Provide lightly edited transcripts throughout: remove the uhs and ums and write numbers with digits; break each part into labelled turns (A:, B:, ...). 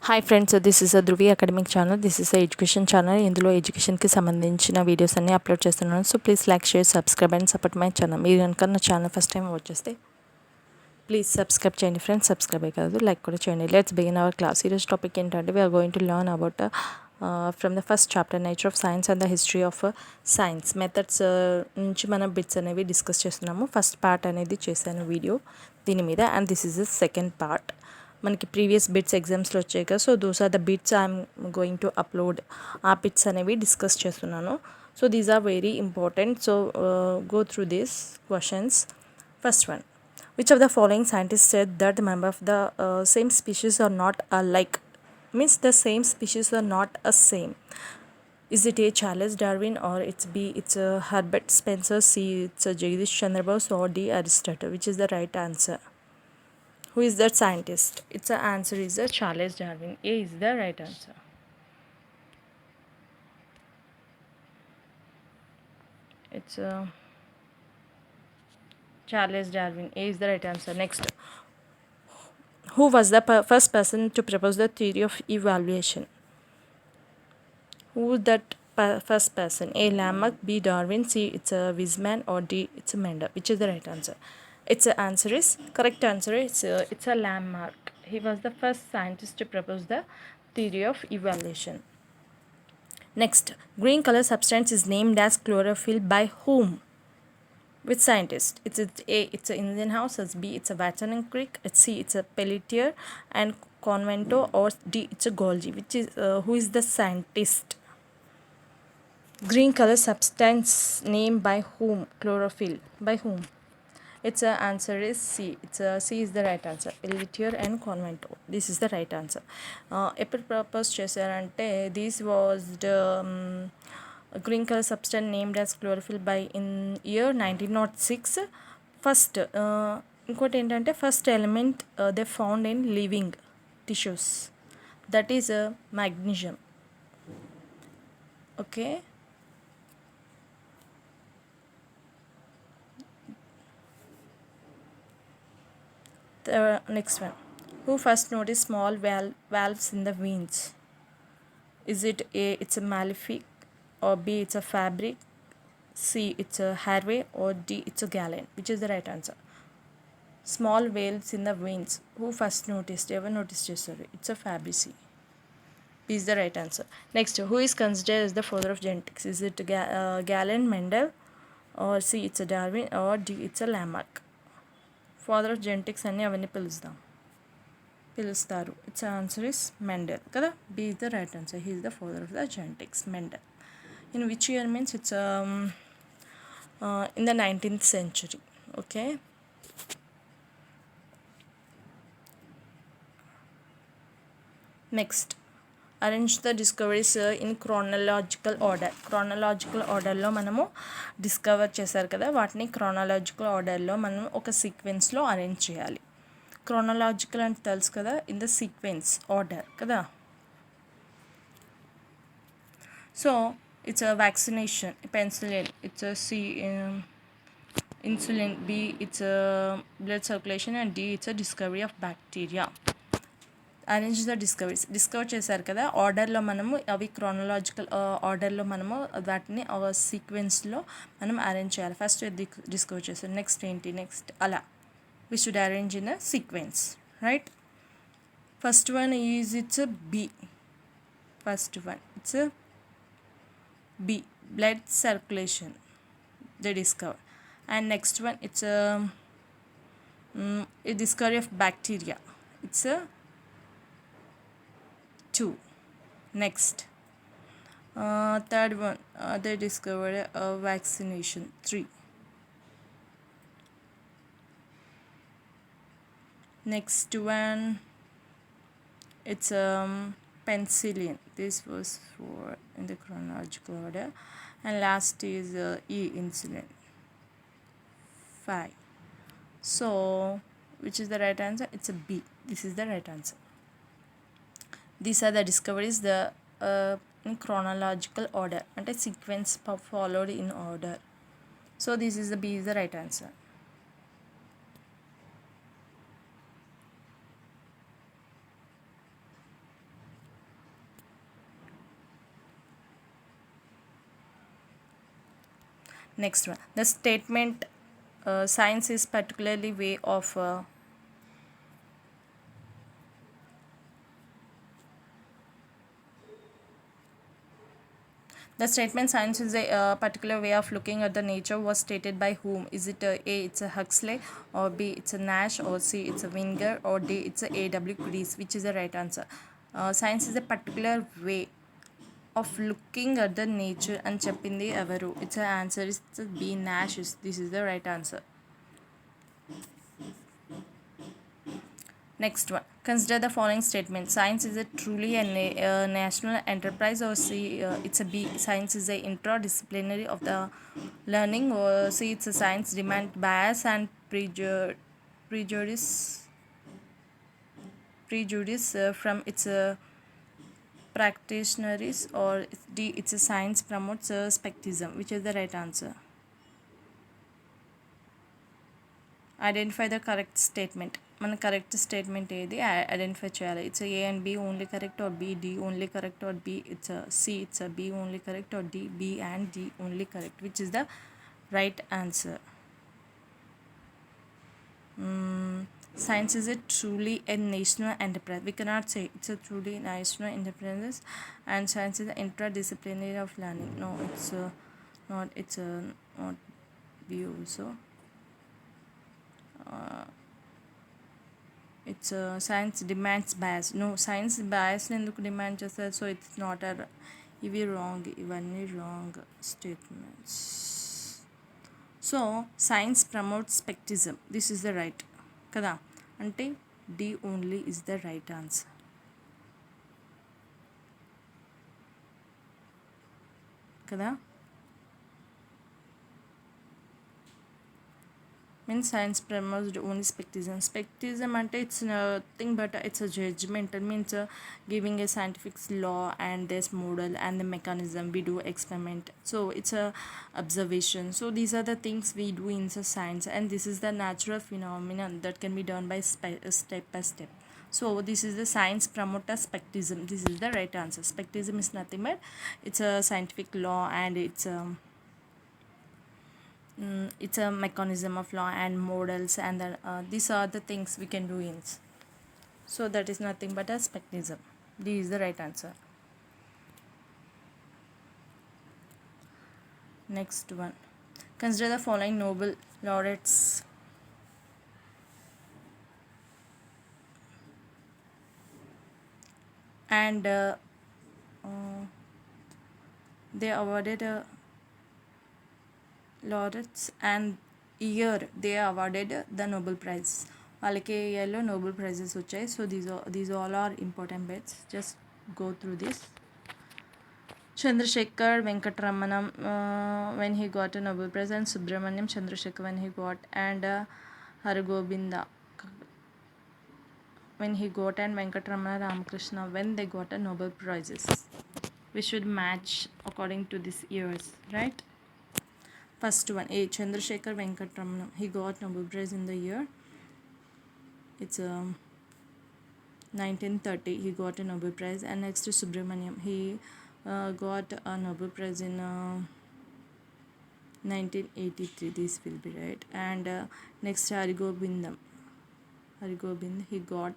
A: Hi friends, this is a Dhruvi academic channel. This is a education channel. ఇందులో ఎడ్యుకేషన్కి సంబంధించిన videos అన్ని upload చేస్తున్నాను. So please like, share, subscribe and support my channel. మీరు కనుక నా ఛానల్ ఫస్ట్ టైం వాచ్ చేస్తే ప్లీజ్ సబ్స్క్రైబ్ చేయండి ఫ్రెండ్స్. సబ్స్క్రైబ్ కాదు, లైక్ కూడా చేయండి. Let's begin our class. ఈరోజు టాపిక్ ఏంటంటే we are going to learn about from the first chapter nature of science and the history of science methods నుంచి మనం bits అనేవి డిస్కస్ చేస్తున్నాము. ఫస్ట్ పార్ట్ అనేది చేశాను వీడియో దీని మీద, and this is the second part. మనకి ప్రీవియస్ బిట్స్ ఎగ్జామ్స్లో వచ్చాయి కదా, so those are the bits I'm going to upload. ఆ బిట్స్ అనేవి డిస్కస్ చేస్తున్నాను. So these are very important. So go through these questions. First one, which of the following scientists said that the member of the same species are not alike? Means the same species are not a same. Is it A, Charles Darwin, or it's B, it's Herbert Spencer, C, it's Jagdish Chandra Bose, or D, Aristotle? Which is the right answer? Who is that scientist? Its answer is Charles Darwin. A is the right answer. It's Charles Darwin. A is the right answer. Next, who was the first person to propose the theory of evaluation? Who that first person? A, Lamarck, B, Darwin, C, it's a Weizmann, or D, it's a Mendel. Which is the right answer? Its answer is correct answer is it's a Lamarck. He was the first scientist to propose the theory of evaluation. Next, green color substance is named as chlorophyll by whom? Which scientist? It's A, it's a Indian House, it's B, it's a Watson and Crick, it's C, it's a Pelletier and Convento, or D, it's a Golgi. Which is who is the scientist? Green color substance named by whom? Chlorophyll by whom? Its answer is C. C is the right answer. Pelletier and Convento. This is the right answer. ఎప్పుడు propose చేశారంటే this was the green colour substance named as chlorophyll by in year 1906. First ఇంకోటి ఏంటంటే first element they found in living tissues, that is magnesium. Okay, the next one, who first noticed small valves in the veins? Is it A, it's a Malefic, or B, it's a Fabric, C, it's a Harvey, or D, it's a Galen? Which is the right answer? Small valves in the veins, who first noticed? Ever noticed? Sorry, it's a Fabrici. B is the right answer. Next, who is considered as the father of genetics? Is it Galen, Mendel, or C, it's a Darwin, or D, it's a Lamarck? Father of genetics అని అవన్నీ పిలుస్తారు. Its answer is Mendel కదా. B is the right answer. He is the father of the genetics, Mendel. In which year means it's in the 19th century. Okay, next, arrange the discoveries in chronological order. Chronological ఆర్డర్లో మనము discover చేశారు కదా, వాటిని chronological ఆర్డర్లో మనం ఒక సీక్వెన్స్లో arrange చేయాలి. Chronological అంటే తెలుసు కదా, ఇన్ ద సీక్వెన్స్ ఆర్డర్ కదా. So it's vaccination, penicillin, it's C insulin, B it's blood circulation, and D it's discovery of bacteria. Arrange the discoveries, discover చేశారు కదా, ఆర్డర్లో మనము అవి క్రోనలాజికల్ ఆర్డర్లో మనము వాటిని సీక్వెన్స్లో మనం అరేంజ్ చేయాలి. ఫస్ట్ డిస్కవర్ చేశారు, నెక్స్ట్ ఏంటి, నెక్స్ట్ అలా we should arrange in a sequence, right. First one is it's B. First one it's B, blood circulation they discover. And next one it's discovery of bacteria, it's 2. Next, third one, they discovered vaccination, 3. Next one, it's penicillin. This was 4 in the chronological order, and last is E, insulin, 5. So which is the right answer? It's a B. This is the right answer. These are the discoveries in chronological order, అంటే sequence followed in order. So this is the B is the right answer. Next one, the statement science is particularly way of the statement science is a particular way of looking at the nature was stated by whom? Is it A, it's a Huxley, or B, it's a Nash, or C, it's a Winger, or D, it's a A.W. Greece? Which is the right answer? Science is a particular way of looking at the nature and చెప్పింది ఎవరు? Its answer is B, Nash. This is the right answer. Next one. Consider the following statement. Science is a truly a national enterprise, or C, it's a B. Science is a interdisciplinary of the learning, or C, it's a science demand bias and prejudice from its practitioners, or D, it's a science promotes skepticism. Which is the right answer? Identify the correct statement. మన correct statement ఏది identify చేయాలి. It's A and B only correct, or B D only correct, or B it's C it's B only correct, or D B and D only correct. Which is the right answer? Science is a truly a national enterprise. We cannot say it's a truly national enterprise, and science is interdisciplinary of learning. No, it's not. It's not B also. It's science demands bias. No, science bias ఎందుకు demand చేస్తారు? So it's not ఇవి wrong, ఇవన్నీ wrong statements. So science promote scepticism. This is the right కదా, అంటే D only is the right answer కదా. Means science promotes only skepticism. Skepticism ante it's nothing but it's a judgment. It means giving a scientific law and this model and the mechanism we do experiment. So it's a observation. So these are the things we do in the science, and this is the natural phenomenon that can be done by step by step. So this is the science promoter skepticism. This is the right answer. Skepticism is nothing but it's a scientific law, and it's a mechanism of law and models, and these are the things we can do in. So that is nothing but a skepticism. This is the right answer. Next one. Consider the following Nobel laureates. And they awarded laureates and year they awarded the Nobel Prize. వాళ్ళకి ఇయర్లో Nobel prizes వచ్చాయి. So these all are important bits. Just go through this. Chandrasekhar Venkataraman when he got a Nobel Prize, and Subramaniam Chandrasekhar when he got, and Hargobinda when he got, and Venkatramana Ramakrishna when they got a Nobel Prizes. We should match according to these years, right? First one, A. Chandrasekhar Venkataraman. He got Nobel Prize in the year. It's 1930. He got a Nobel Prize. And next to Subramaniam. He got a Nobel Prize in 1983. This will be right. And next Hargobind. He got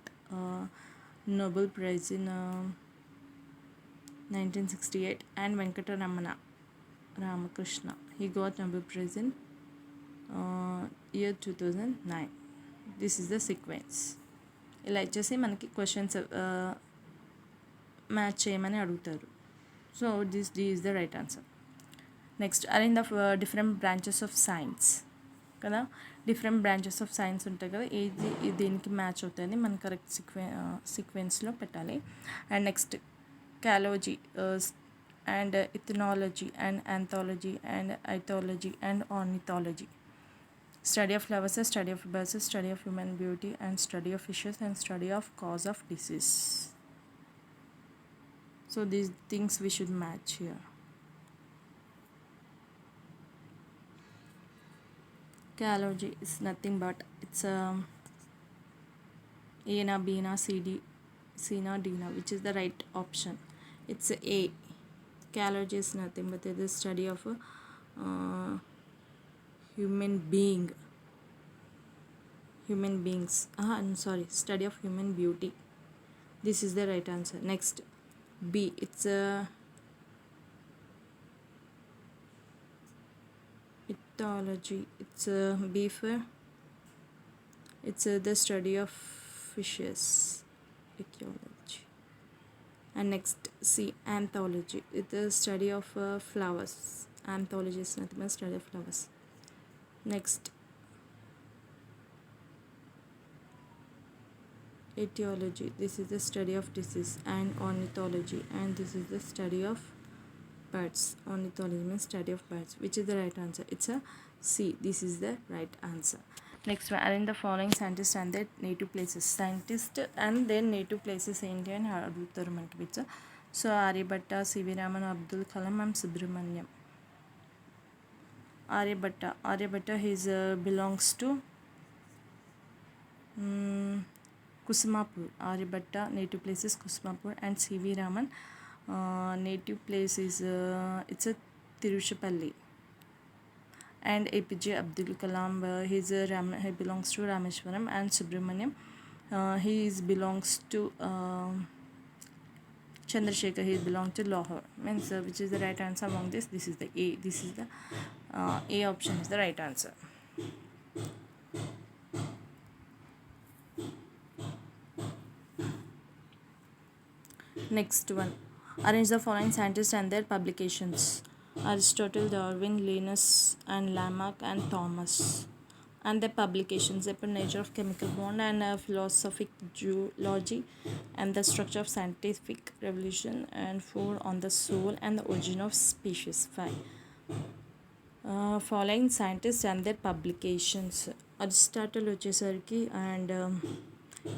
A: Nobel Prize in 1968. And Venkataramana Ramakrishna. He got Nobel Prize in year 2009. This is the sequence. ఇలా ఇచ్చేసి మనకి questions match చేయమని అడుగుతారు. So D is the right answer. Next, arrange the different branches of science కదా. Different branches of science ఉంటాయి కదా, ఏది దేనికి మ్యాచ్ అవుతుంది మనం కరెక్ట్ సీక్వెన్స్లో పెట్టాలి. And next college and ethnology and anthology and ethology and ornithology. Study of flowers, study of birds, study of human beauty, and study of fishes, and study of cause of disease. So these things we should match here. Calology is nothing but it's A na B na C D C na D na, which is the right option. It's A. Calology is nothing but the study of human beings. I'm sorry, study of human beauty. This is the right answer. Next, B, it's a ethology. It's a B for it's the study of fishes. Ecology. And next, C, anthology. It's the study of flowers. Anthology is nothing but study of flowers. Next, etiology. This is the study of disease. And ornithology, and this is the study of birds. Ornithology means study of birds. Which is the right answer? It's a C. This is the right answer. Next one, arrange the following scientists and their native places. Scientist and their native places ఏంటి అని అడుగుతారు మనకి bits. So Aryabhata, C V Raman, Abdul Kalam and Subrahmanyam. Aryabhata his belongs to Kusumapur. Aryabhata native place is Kusumapur. And C V Raman native place is it's a Tiruchirappalli. And APJ Abdul Kalam, he belongs to Rameshwaram. And Subramaniam, he belongs to Chandrasekhar, he belongs to Lahore. Means which is the right answer among this? This is the A. This is the A option is the right answer. Next one, arrange the following scientists and their publications. Aristotle, Darwin, Linus, and Lamarck, and Thomas. And their publications: The Nature of Chemical Bond, and Philosophic Geology, and the Structure of Scientific Revolution, and 4, On the Soul, and the Origin of Species. 5. Following scientists and their publications. Aristotle వచ్చేసరికి, and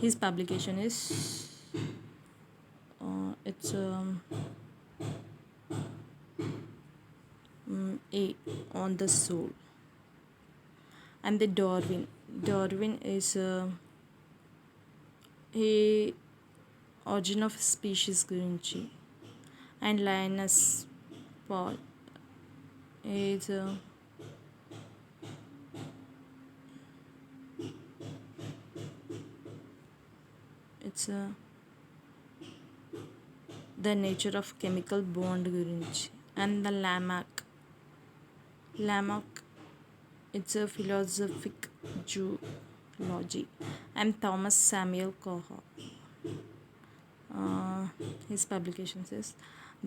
A: his publication is it's A, On the Soul. And the Darwin is a Origin of Species గురించి. And Linus Paul is it's the nature of chemical bond గురించి. And the Lamarck, it's a philosophic geology. And Thomas Samuel Coher, his publications is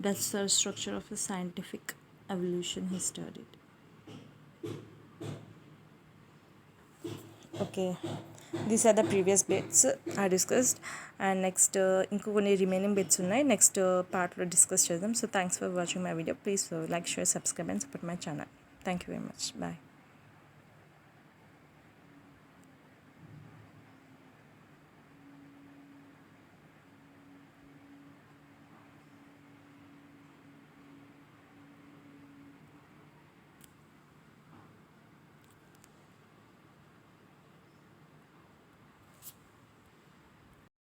A: the structure of a scientific evolution he studied. Okay, these are the previous bits I discussed. And next ఇంకో కొన్ని remaining bits ఉన్నాయి, next పార్ట్లో discuss చేద్దాం. So thanks for watching my video. Please like, share, subscribe and support my channel. Thank you very much. Bye.